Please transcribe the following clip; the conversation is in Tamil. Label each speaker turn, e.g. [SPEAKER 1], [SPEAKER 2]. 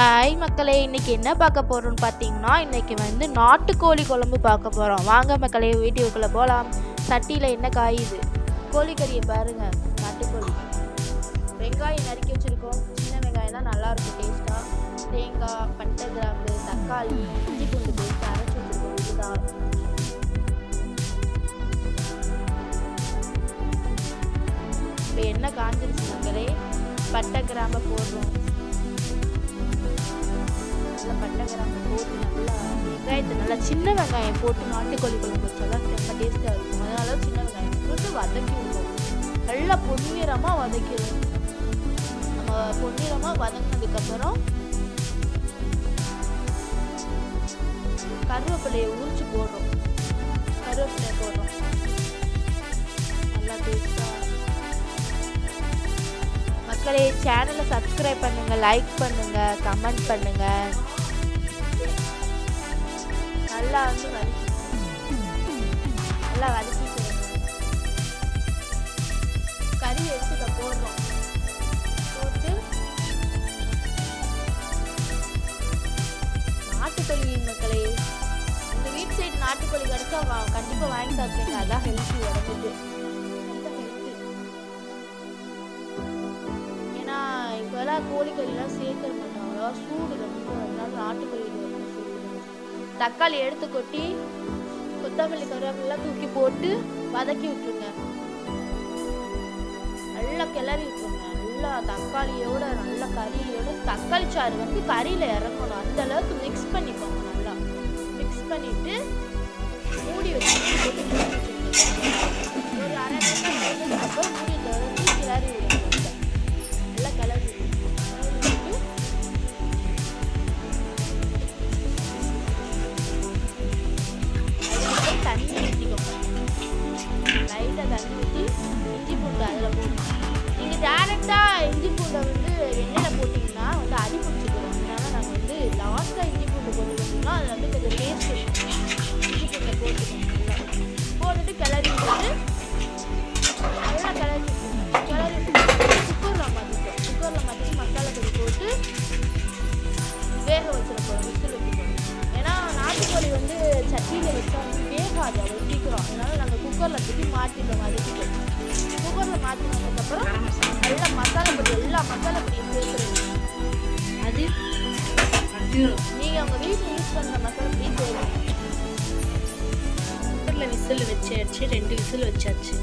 [SPEAKER 1] ஹாய் மக்களே, இன்னைக்கு என்ன பார்க்க போறோம்னு பார்த்தீங்கன்னா, இன்னைக்கு வந்து நாட்டுக்கோழி குழம்பு பார்க்க போறோம். வாங்க மக்களே, வீடியோக்குள்ள போகலாம். சட்டியில் என்ன காயுது, கோழிக்கறியை பாருங்க. நாட்டுக்கோழி, வெங்காயம் நறுக்கி வச்சிருக்கோம். சின்ன வெங்காயம் தான் நல்லா இருக்கும் டேஸ்ட்டாக. தேங்காய், பட்டை, கிராம்பு, தக்காளி, இஞ்சி பூண்டு பேஸ்ட் அரைச்சி வச்சிருக்கோம். இதுதான் இப்போ எண்ணெய் காஞ்சிருச்சு மக்களே. பட்டை கிராம்பை போடுறோம். பட்டை கிராம்பு போட்டு நல்லா வெங்காயத்தை நல்லா சின்ன வெங்காயம் போட்டு நாட்டுக்கோழி குழம்பு வச்சாலாம் ரொம்ப டேஸ்ட்டாக இருக்கும். அதனால சின்ன வெங்காயம் போட்டு வதக்கி விடுவோம். நல்லா பொன்னிறமாக வதக்கிடுவோம். நம்ம பொன்னிறமாக வதங்கினதுக்கப்புறம் கருவேப்பிலையை உரிச்சு போடுறோம். கருவேப்பிலையை போடுறோம். நல்லா டேஸ்ட்டாக. மக்களே, சேனலை சப்ஸ்கிரைப் பண்ணுங்க, லைக் பண்ணுங்க, கமெண்ட் பண்ணுங்க. நல்லா வந்து நல்லா வதக்கி கறி எடுத்து போடுறோம். போட்டு நாட்டுக்கோழி மக்களே, இந்த வீட்டு சைடு நாட்டுக்கோழி கிடைச்சா கண்டிப்பாக வாங்கி சாப்பிடுங்க. அதான் ஹெல்த்தி உடம்புக்கு. ஏன்னா இப்போலாம் கோழிக்கறிலாம் சேர்க்க மாட்டாங்க, சூடு ரொம்ப. அதனால நாட்டுக்கோழி தக்காளி எடுத்து கொட்டி கொத்தமல்லி கருவேப்பிலாம் தூக்கி போட்டு வதக்கி விட்டுருங்க. நல்லா கிளறி விட்டுருங்க. நல்லா தக்காளியோட நல்லா கறியோட தக்காளி சாறு வந்து கறியில் இறங்கணும். அந்த அளவுக்கு மிக்ஸ் பண்ணிக்கோங்க. நல்லா மிக்ஸ் பண்ணிட்டு மூடி வச்சு ஒரு அரை நேரம் அப்புறம் மூடி திறந்து கிளறி விடுங்க. நல்லா கிளறி தண்ணி ஊற்றிக்கோங்க. லைட்டாக தண்ணி ஊற்றி இஞ்சி பூண்டு அதில் போடணும். நீங்கள் டேரெக்டாக இஞ்சி பூண்டை வந்து எண்ணெயில் போட்டிங்கன்னா வந்து அடி பிடிச்சிக்கிறோம். அதனால நாங்கள் வந்து லாஸ்ட்டாக இஞ்சி பூண்டு போட்டுக்கிட்டோம்னா அதில் வந்து கொஞ்சம் டேஸ்ட் இருக்கும். இஞ்சி பூண்டை போட்டுக்கோங்க. நல்லா போட்டுட்டு கிளறி விட்டுட்டு நல்லா கிளறி குக்கரில் மாற்றிட்டோம். குக்கரில் மாற்றிட்டு மசாலா பொடி போட்டு வேக வச்சிருக்கோம். விசில் வச்சுக்கணும். ஏன்னா நாட்டுக்கோழி வந்து சட்டியில் வச்சா வேகாது அவ்வளோ சீக்கிரம். அதனால நாங்கள் குக்கரில் தூக்கி மாற்றிட்டோம். வதக்கிட்டோம். குக்கரில் மாற்றினதுக்கப்புறம் நல்லா மசாலா பொடி எல்லா மசாலா பொடியும் சேர்த்துருங்க. அது நீங்கள் உங்கள் வீட்டில் யூஸ் பண்ணுற மசாலா பொடி சேர்க்கணும். குக்கரில் விசில் வச்சாச்சு. 2 விசில் வச்சாச்சு.